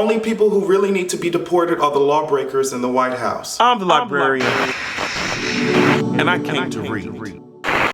only people who really need to be deported are the lawbreakers in the White House. I'm the librarian, and I came to read.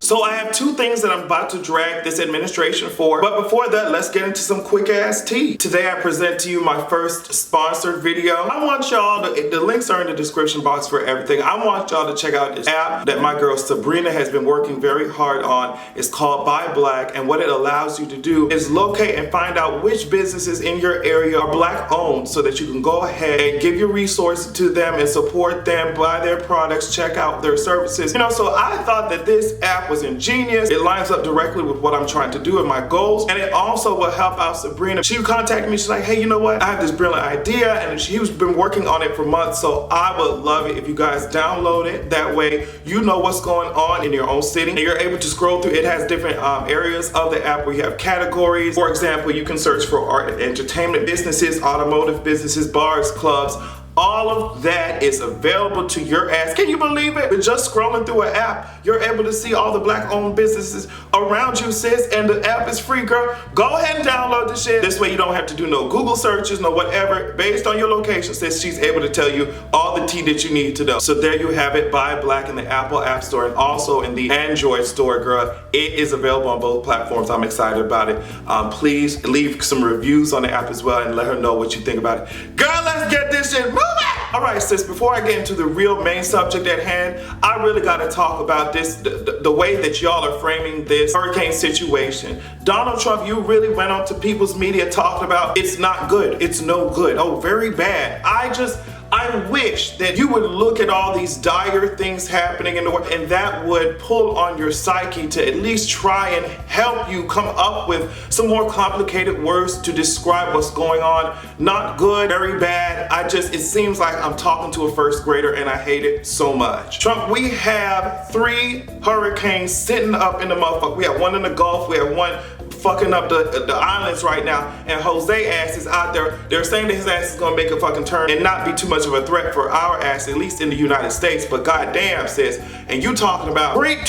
So I have two things that I'm about to drag this administration for, but before that, let's get into some quick ass tea. Today I present to you my first sponsored video. I want y'all to, the links are in the description box for everything. I want y'all to check out this app that my girl Sabrina has been working very hard on. It's called BuyBlack, and what it allows you to do is locate and find out which businesses in your area are black owned so that you can go ahead and give your resources to them and support them, buy their products, check out their services. You know, so I thought that this app was ingenious. It lines up directly with what I'm trying to do and my goals, and it also will help out Sabrina. She contacted me, she's like, hey, you know what? I have this brilliant idea, and she's been working on it for months, so I would love it if you guys download it. That way you know what's going on in your own city, and you're able to scroll through. It has different areas of the app where you have categories. For example, you can search for art and entertainment businesses, automotive businesses, bars, clubs. All of that is available to your ass. Can you believe it? With just scrolling through an app, you're able to see all the black owned businesses around you, sis, and the app is free, girl. Go ahead and download the shit. This way you don't have to do no Google searches, no whatever. Based on your location, sis, she's able to tell you all the tea that you need to know. So there you have it, BuyBlack in the Apple App Store and also in the Android Store, girl. It is available on both platforms. I'm excited about it. Please leave some reviews on the app as well and let her know what you think about it. Girl, let's get this shit moving! Alright sis, before I get into the real main subject at hand, I really gotta talk about this, the way that y'all are framing this hurricane situation. Donald Trump, you really went on to people's media talking about it's not good, it's no good, oh very bad. I wish that you would look at all these dire things happening in the world and that would pull on your psyche to at least try and help you come up with some more complicated words to describe what's going on. Not good, very bad. It seems like I'm talking to a first grader and I hate it so much. Trump, we have 3 hurricanes sitting up in the motherfucker. We have one in the Gulf, we have one fucking up the islands right now, and Jose ass is out there. They're saying that his ass is gonna make a fucking turn and not be too much of a threat for our ass, at least in the United States, but goddamn sis, and you talking about great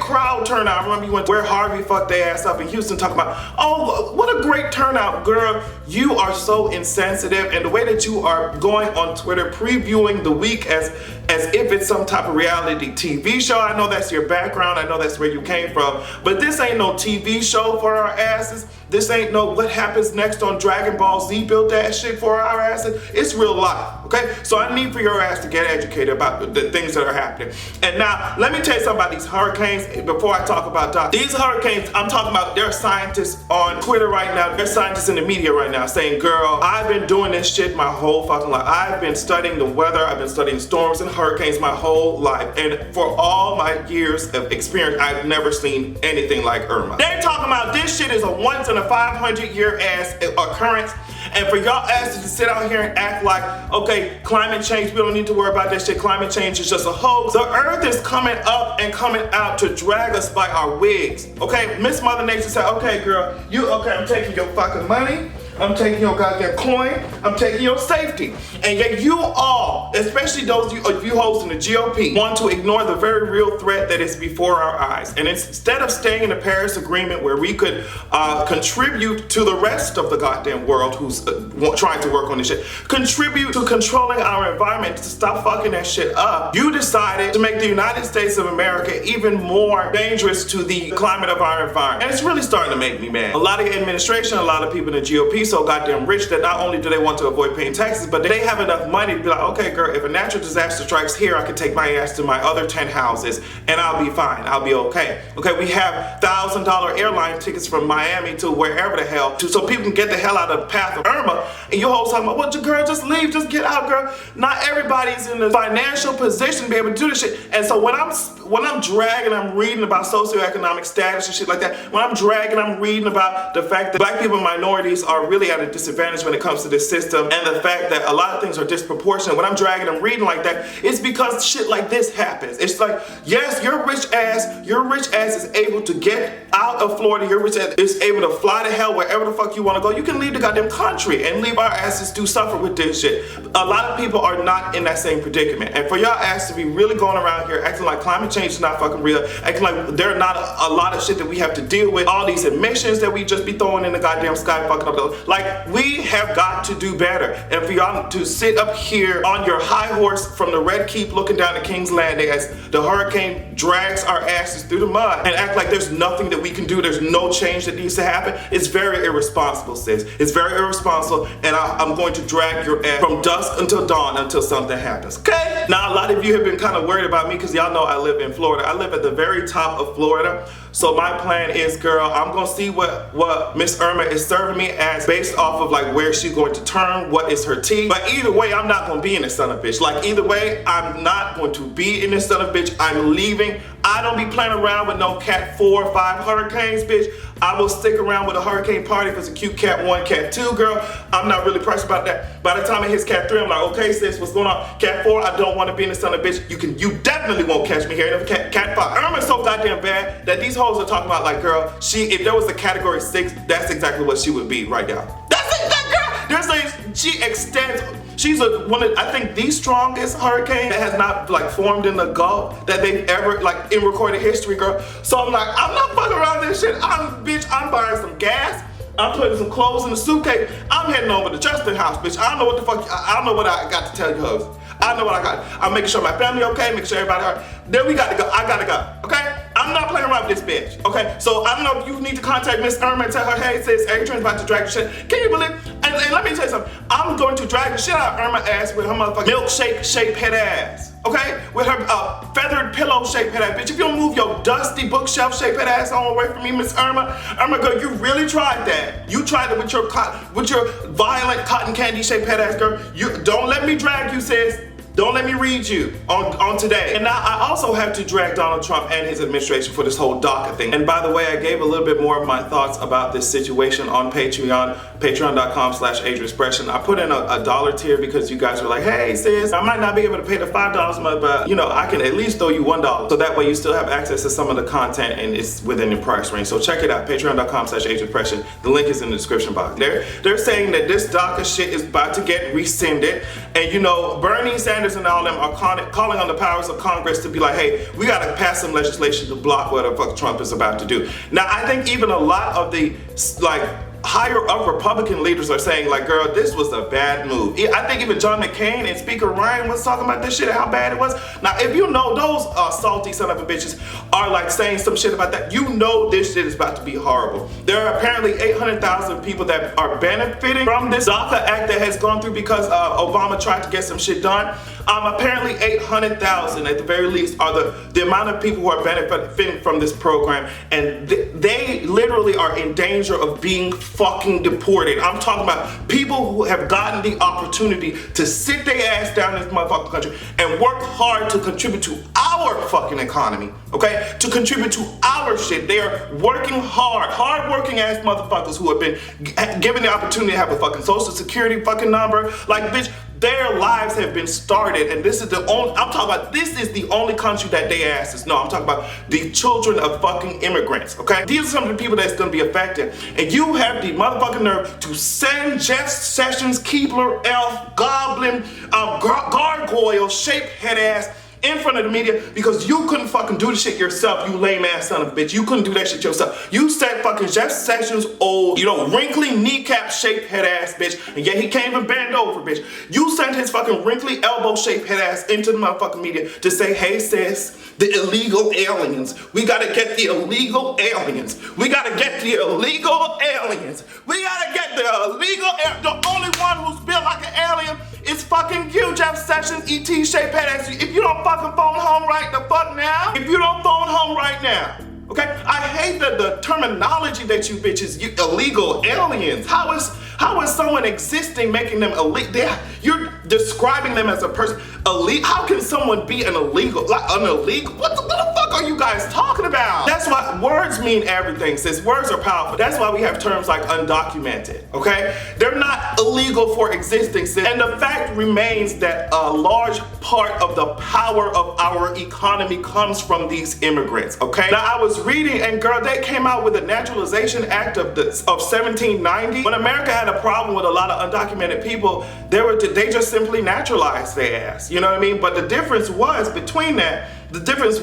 crowd turnout. I remember you went where Harvey fucked their ass up in Houston talking about, oh, what a great turnout, girl. You are so insensitive, and the way that you are going on Twitter previewing the week as if it's some type of reality TV show. I know that's your background, I know that's where you came from, but this ain't no TV show for our asses. This ain't no what happens next on Dragon Ball Z built that shit for our asses. It's real life, okay? So I need for your ass to get educated about the things that are happening. And now, let me tell you something about these hurricanes before I talk about that. These hurricanes, I'm talking about, there are scientists on Twitter right now, there's scientists in the media right now saying, girl, I've been doing this shit my whole fucking life. I've been studying the weather, I've been studying storms and hurricanes my whole life. And for all my years of experience, I've never seen anything like Irma. They're talking about this shit is a once in a 500-year ass occurrence, and for y'all asses to sit out here and act like, okay, climate change, we don't need to worry about that shit, climate change is just a hoax. The earth is coming up and coming out to drag us by our wigs, okay? Miss Mother Nature said, okay girl, I'm taking your fucking money, I'm taking your goddamn coin, I'm taking your safety. And yet you all, especially those of you hosts in the GOP, want to ignore the very real threat that is before our eyes. And instead of staying in the Paris Agreement where we could contribute to the rest of the goddamn world who's trying to work on this shit, contribute to controlling our environment to stop fucking that shit up, you decided to make the United States of America even more dangerous to the climate of our environment. And it's really starting to make me mad. A lot of administration, a lot of people in the GOP so goddamn rich that not only do they want to avoid paying taxes, but they have enough money to be like, okay girl, if a natural disaster strikes here, I can take my ass to my other 10 houses and I'll be fine, I'll be okay. Okay, we have $1,000 airline tickets from Miami to wherever the hell, so people can get the hell out of the path of Irma, and you whole talking about, well girl, just leave, just get out girl. Not everybody's in the financial position to be able to do this shit. And so when I'm dragging, I'm reading about socioeconomic status and shit like that, when I'm dragging, I'm reading about the fact that black people and minorities are really at a disadvantage when it comes to this system, and the fact that a lot of things are disproportionate. When I'm dragging and reading like that, it's because shit like this happens. It's like, yes, your rich ass is able to get out of Florida, your rich ass is able to fly to hell wherever the fuck you want to go. You can leave the goddamn country and leave our asses to suffer with this shit. A lot of people are not in that same predicament, and for y'all ass to be really going around here acting like climate change is not fucking real, acting like there are not a lot of shit that we have to deal with, all these emissions that we just be throwing in the goddamn sky fucking up. Like, we have got to do better. And for y'all to sit up here on your high horse from the Red Keep looking down at King's Landing as the hurricane drags our asses through the mud and act like there's nothing that we can do, there's no change that needs to happen, it's very irresponsible, sis. It's very irresponsible, and I'm going to drag your ass from dusk until dawn until something happens, okay? Now, a lot of you have been kind of worried about me because y'all know I live in Florida. I live at the very top of Florida. So my plan is, girl, I'm gonna see what Miss Irma is serving me as based off of like where she's going to turn, what is her tea. But either way, I'm not gonna be in this son of a bitch. Like either way, I'm not going to be in this son of a bitch. I'm leaving. I don't be playing around with no Cat 4 or 5 hurricanes, bitch. I will stick around with a hurricane party if it's a cute Cat 1, Cat 2, girl. I'm not really pressed about that. By the time it hits Cat 3, I'm like, okay, sis, what's going on? Cat 4, I don't want to be in the son of a bitch. You definitely won't catch me here. And if Cat 5, Irma's so goddamn bad that these hoes are talking about like, girl, if there was a Category 6, that's exactly what she would be right now. That's it, that girl. They're saying she extends. She's I think the strongest hurricane that has not like formed in the Gulf that they've ever like in recorded history, girl. So I'm like, I'm not fucking around this shit. I'm buying some gas. I'm putting some clothes in the suitcase. I'm heading over to Justin house, bitch. I don't know what the fuck. I don't know what I got to tell you, hoes. I know what I got. I'm making sure my family okay, making sure everybody alright. Then we got to go. I gotta go. Okay? I'm not playing around with this bitch. Okay? So I don't know if you need to contact Miss Irma and tell her, hey, sis, Adrian's about to drag the shit. Can you believe? And let me tell you something. I'm going to drag the shit out of Irma ass with her motherfucking milkshake shaped head ass. Okay? With her feathered pillow shaped head ass. Bitch, if you don't move your dusty bookshelf shaped head ass on away from me, Miss Irma. Irma, girl, you really tried that. You tried it with your violent cotton candy shaped head ass, girl. You don't let me drag you, sis. Don't let me read you on today. And now I also have to drag Donald Trump and his administration for this whole DACA thing. And by the way, I gave a little bit more of my thoughts about this situation on Patreon, patreon.com/AdrianXpression. I put in a dollar tier because you guys were like, hey sis, I might not be able to pay the $5 a month, but you know, I can at least throw you $1. So that way you still have access to some of the content and it's within your price range. So check it out, patreon.com/AdrianXpression. The link is in the description box. They're saying that this DACA shit is about to get rescinded. And you know, Bernie Sanders and all them are calling on the powers of Congress to be like, hey, we gotta pass some legislation to block what the fuck Trump is about to do. Now, I think even a lot of the like higher up Republican leaders are saying like, girl, this was a bad move. I think even John McCain and Speaker Ryan was talking about this shit and how bad it was. Now, if you know those salty son of a bitches are like saying some shit about that, you know this shit is about to be horrible. There are apparently 800,000 people that are benefiting from this DACA act that has gone through because Obama tried to get some shit done. Apparently 800,000 at the very least are the amount of people who are benefiting from this program, and they literally are in danger of being fucking deported. I'm talking about people who have gotten the opportunity to sit their ass down in this motherfucking country and work hard to contribute to our fucking economy, okay? To contribute to our shit. They are working hard working ass motherfuckers who have been given the opportunity to have a fucking social security fucking number. Like, bitch, their lives have been started, and this is the only, I'm talking about, this is the only country that they asses. No, I'm talking about the children of fucking immigrants, okay? These are some of the people that's gonna be affected. And you have the motherfucking nerve to send Jeff Sessions, Keebler, Elf, Goblin, Gargoyle, shaped head ass in front of the media because you couldn't fucking do the shit yourself, you lame ass son of a bitch. You couldn't do that shit yourself. You sent fucking Jeff Sessions, old, you know, wrinkly kneecap shaped head ass bitch, and yet he can't even bend over, bitch. You sent his fucking wrinkly elbow shaped head ass into the motherfucking media to say, hey sis, the illegal aliens. We gotta get the illegal aliens. We gotta get the illegal aliens. We gotta get the illegal the only one who's built like an alien is fucking you, Jeff Sessions, ET shaped head ass. If you don't fucking phone home right the fuck now, if you don't phone home right now, okay? I hate the terminology that you bitches, you illegal aliens. How is someone existing making them illegal? You're describing them as a person. How can someone be an illegal? Like an illegal? What the fuck are you guys talking about? That's why words mean everything, sis. Words are powerful. That's why we have terms like undocumented, okay? They're not illegal for existing, sis. And the fact remains that a large part of the power of our economy comes from these immigrants, okay? Now, I was reading, and girl, they came out with a Naturalization Act of 1790. When America had a problem with a lot of undocumented people, they just simply naturalized their ass. You know what I mean? But the difference was between that The difference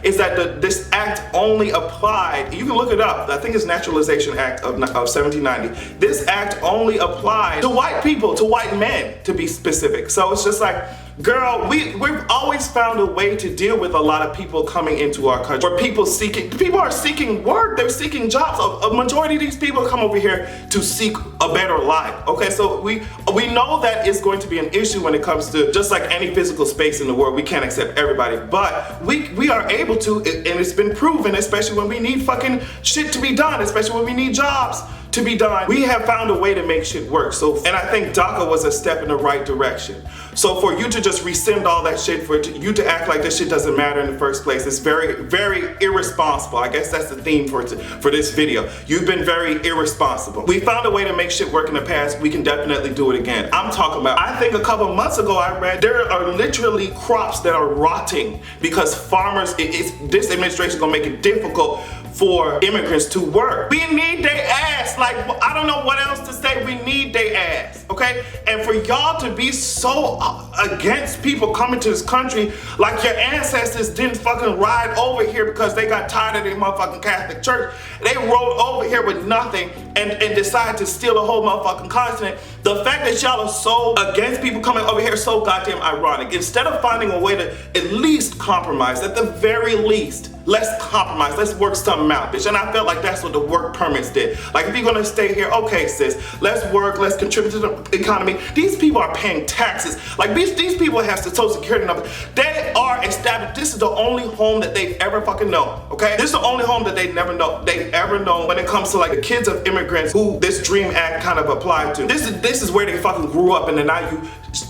is that this act only applied, you can look it up, I think it's Naturalization Act of 1790. This act only applied to white people, to white men, to be specific. So it's just like, girl, we've always found a way to deal with a lot of people coming into our country, where people are seeking work, they're seeking jobs. A majority of these people come over here to seek a better life, okay? So we know that it's going to be an issue when it comes to, just like any physical space in the world, we can't accept everybody, but we are able to, and it's been proven, especially when we need fucking shit to be done, especially when we need jobs to be done. We have found a way to make shit work. So, and I think DACA was a step in the right direction. So for you to just rescind all that shit, for you to act like this shit doesn't matter in the first place, it's very, very irresponsible. I guess that's the theme for this video. You've been very irresponsible. We found a way to make shit work in the past. We can definitely do it again. I'm talking about, I think a couple months ago I read there are literally crops that are rotting because farmers, this administration is gonna make it difficult for immigrants to work. We need their ass. Like, I don't know what else to say. We need their ass, okay? And for y'all to be so against people coming to this country, like your ancestors didn't fucking ride over here because they got tired of their motherfucking Catholic Church. They rode over here with nothing and decided to steal a whole motherfucking continent. The fact that y'all are so against people coming over here is so goddamn ironic. Instead of finding a way to at least compromise, at the very least, let's compromise, let's work something out, bitch. And I felt like that's what the work permits did. Like, if you're gonna stay here, okay, sis, let's work, let's contribute to the economy. These people are paying taxes. Like, these people have social security numbers. They are established. This is the only home that they've ever fucking known, okay? This is the only home that they've ever known when it comes to like the kids of immigrants who this DREAM Act kind of applied to. This is where they fucking grew up, and then now you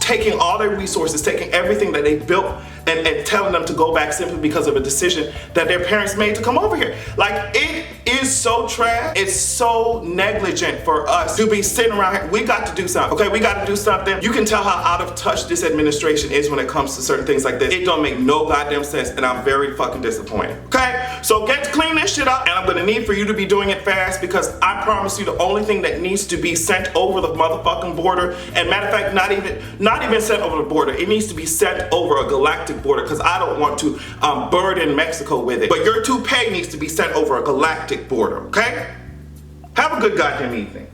taking all their resources, taking everything that they built and telling them to go back simply because of a decision that their parents made to come over here. Like, it is so trash. It's so negligent for us to be sitting around here. We got to do something, okay? We got to do something. You can tell how out of touch this administration is when it comes to certain things like this. It don't make no goddamn sense, and I'm very fucking disappointed, okay? So get to clean this shit up, and I'm gonna need for you to be doing it fast, because I promise you the only thing that needs to be sent over the motherfucking border, and matter of fact, not even sent over the border, it needs to be sent over a galactic border, because I don't want to burden Mexico with it. But your toupee needs to be sent over a galactic border, okay? Have a good goddamn evening.